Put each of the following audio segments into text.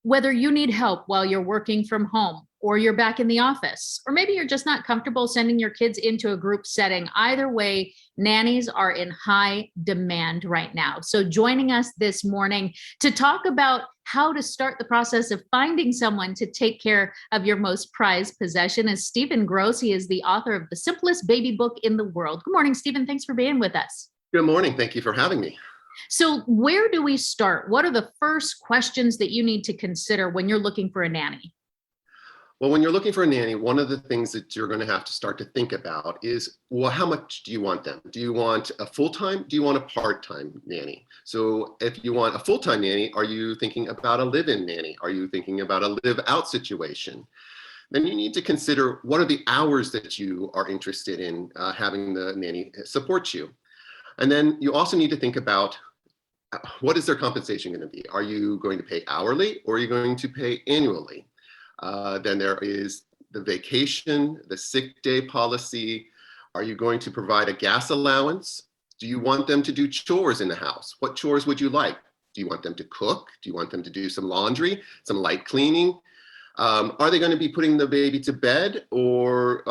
Whether you need help while you're working from home or you're back in the office, or maybe you're just not comfortable sending your kids into a group setting, either way, nannies are in high demand right now. So joining us this morning to talk about how to start the process of finding someone to take care of your most prized possession is Stephen Gross. He is the author of The Simplest Baby Book in the World. Good morning, Stephen. Thanks for being with us. Good morning. Thank you for having me. So where do we start? What are the first questions that you need to consider when you're looking for a nanny? Well, when you're looking for a nanny, one of the things that you're going to have to start to think about is, well, how much do you want them? Do you want a full-time? Do you want a part-time nanny? So if you want a full-time nanny, are you thinking about a live-in nanny? Are you thinking about a live-out situation? Then you need to consider what are the hours that you are interested in having the nanny support you. And then you also need to think about what is their compensation going to be? Are you going to pay hourly or are you going to pay annually? Then there is the vacation, the sick day policy. Are you going to provide a gas allowance? Do you want them to do chores in the house? What chores would you like? Do you want them to cook? Do you want them to do some laundry, some light cleaning? Are they going to be putting the baby to bed or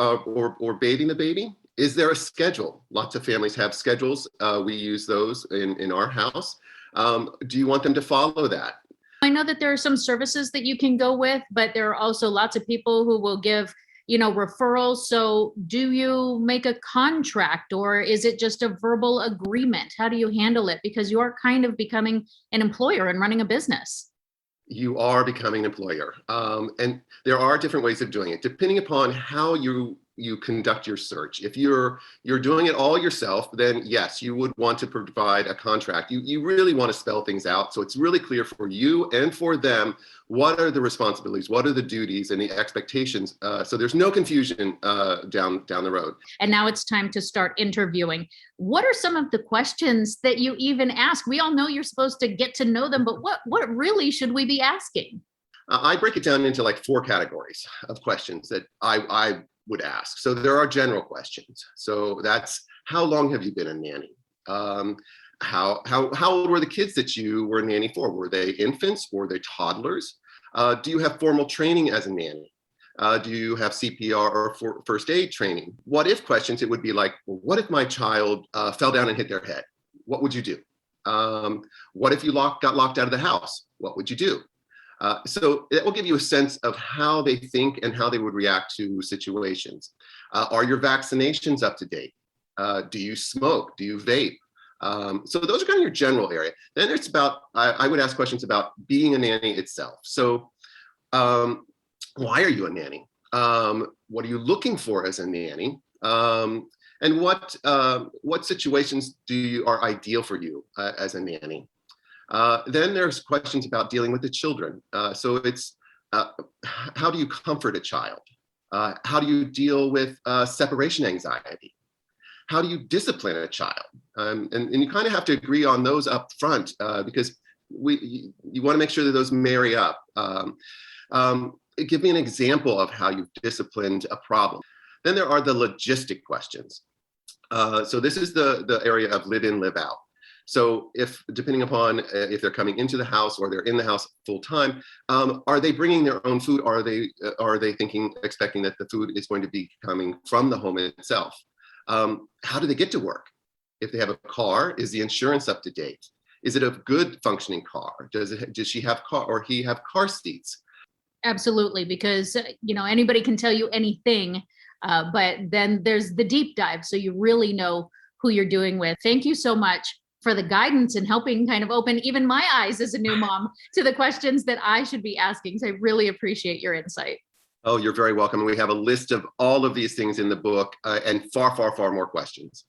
bathing the baby? Is there a schedule? Lots of families have schedules. We use those in our house. Do you want them to follow that? I know that there are some services that you can go with, but there are also lots of people who will give, referrals. So do you make a contract or is it just a verbal agreement? How do you handle it? Because you are kind of becoming an employer and running a business. You are becoming an employer. And there are different ways of doing it, depending upon how you conduct your search. If you're doing it all yourself, then yes, you would want to provide a contract. You really want to spell things out so it's really clear for you and for them what are the responsibilities, what are the duties and the expectations, so there's no confusion down the road. And now it's time to start interviewing. What are some of the questions that you even ask? We all know you're supposed to get to know them, but what really should we be asking? I break it down into like 4 categories of questions that I would ask. So there are general questions. So that's, how long have you been a nanny? How old were the kids that you were a nanny for? Were they infants? Were they toddlers? Do you have formal training as a nanny? Do you have CPR or first aid training? What if questions, it would be like, well, what if my child fell down and hit their head? What would you do? What if you got locked out of the house? What would you do? So it will give you a sense of how they think and how they would react to situations. Are your vaccinations up to date? Do you smoke? Do you vape? So those are kind of your general area. Then it's about, I would ask questions about being a nanny itself. So why are you a nanny? What are you looking for as a nanny? And what situations are ideal for you as a nanny? Then there's questions about dealing with the children. So it's how do you comfort a child? How do you deal with separation anxiety? How do you discipline a child? And you kind of have to agree on those up front because you want to make sure that those marry up. Give me an example of how you've disciplined a problem. Then there are the logistic questions. So this is the area of live in, live out. So depending upon if they're coming into the house or they're in the house full time, are they bringing their own food? Are they expecting that the food is going to be coming from the home itself? How do they get to work? If they have a car, is the insurance up to date? Is it a good functioning car? Does she have car or he have car seats? Absolutely, because anybody can tell you anything, but then there's the deep dive, so you really know who you're doing with. Thank you so much for the guidance and helping kind of open even my eyes as a new mom to the questions that I should be asking. So I really appreciate your insight. Oh, you're very welcome. We have a list of all of these things in the book and far, far, far more questions.